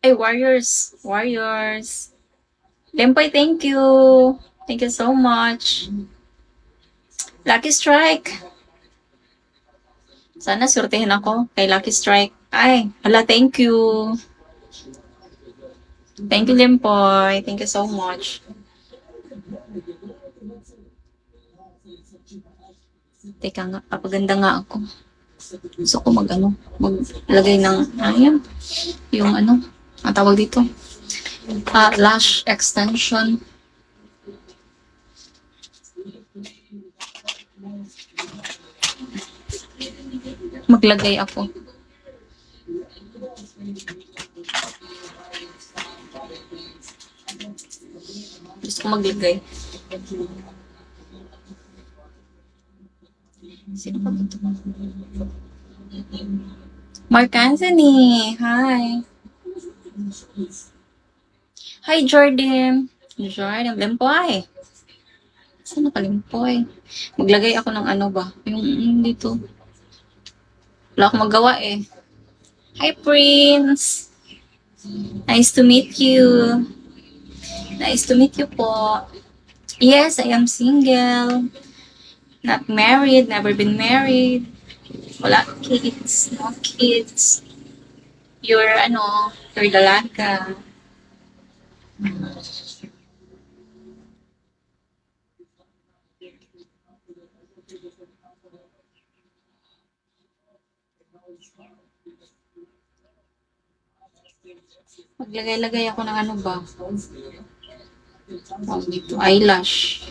Ay, Warriors. Warriors. Lempoy, thank you. Thank you so much. Lucky Strike. Sana surtihin ako kay Lucky Strike. Ay, hala, thank you. Thank you, Lempoy. Thank you so much. Teka nga, papaganda nga ako. Gusto ko maglagay ng, ayan, yung ang tawag dito, lash extension. Maglagay ako. Gusto ko maglagay. Sino ba ito? Mark Anthony. Hi. Hi, Jordan. Jordan, Lempoy. Saan nakalimpoy? Maglagay ako ng ano ba? Yung dito. Wala akong magawa eh. Hi, Prince. Nice to meet you. Nice to meet you po. Yes, I am single. Not married, never been married. Wala kids, no kids. You're dalaga. Maglagay-lagay ako ng ano ba? Dito, eyelash.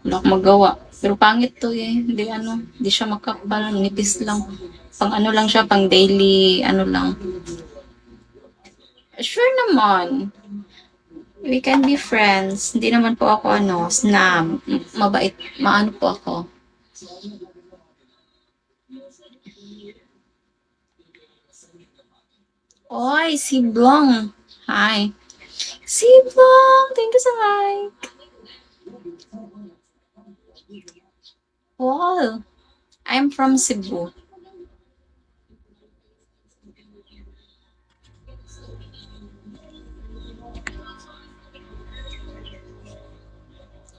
Wala akong magawa. Pero pangit to eh. Hindi siya makapal. Nipis lang. Pang ano lang siya, pang daily, ano lang. Sure naman. We can be friends. Hindi naman po ako snob. Mabait. Maano po ako. Oy, si Blong. Hi. Si Blong. Thank you sa like. Wow. I'm from Cebu.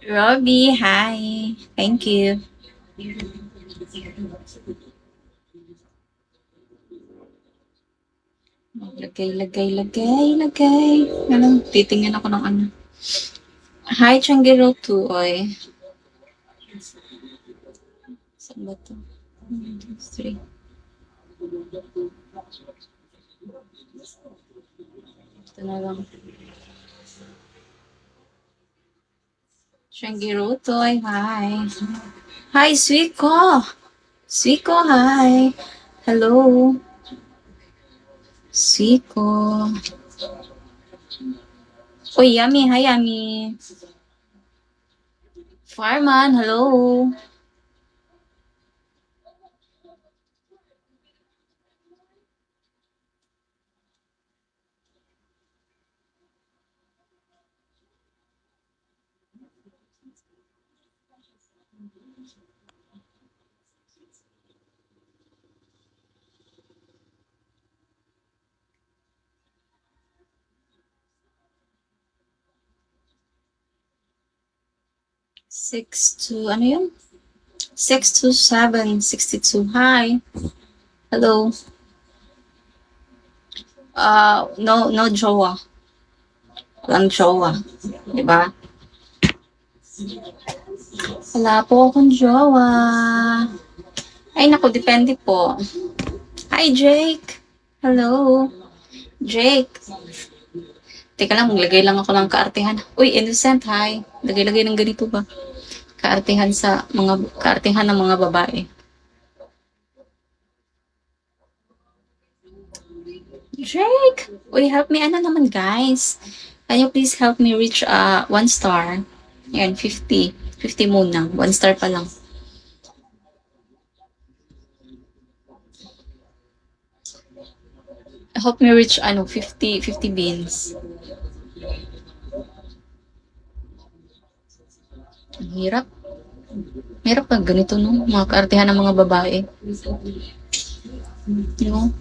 Robbie, hi. Thank you. Lagay. Titingnan ako ng ano. Hi, Changgiro Tuoy. Saan ba to? 1, 2, 3. Ito na lang. Changgiro Tuoy, hi. Hi, Suiko. Suiko, hi. Hello. Suiko. Oh, Yummy. Hi, Yummy. Farman, hello. Ano yun? 62762. Hi. Hello. No jowa. Walang jowa. Diba? Wala po akong jowa. Ay, naku, depende po. Hi, Jake. Hello. Jake. Teka lang, maglagay lang ako ng kaartehan. Uy, innocent, hi. Lagay-lagay ng ganito ba? Kaartehan ng mga babae. Jake! Uy, help me. Ano naman, guys? Can you please help me reach 1 star? Yan, 50. 50 muna. 1 star pa lang. Help me reach 50 beans. Ang hirap. Mahirap pag ganito, no? Mga kaartehan ng mga babae. No?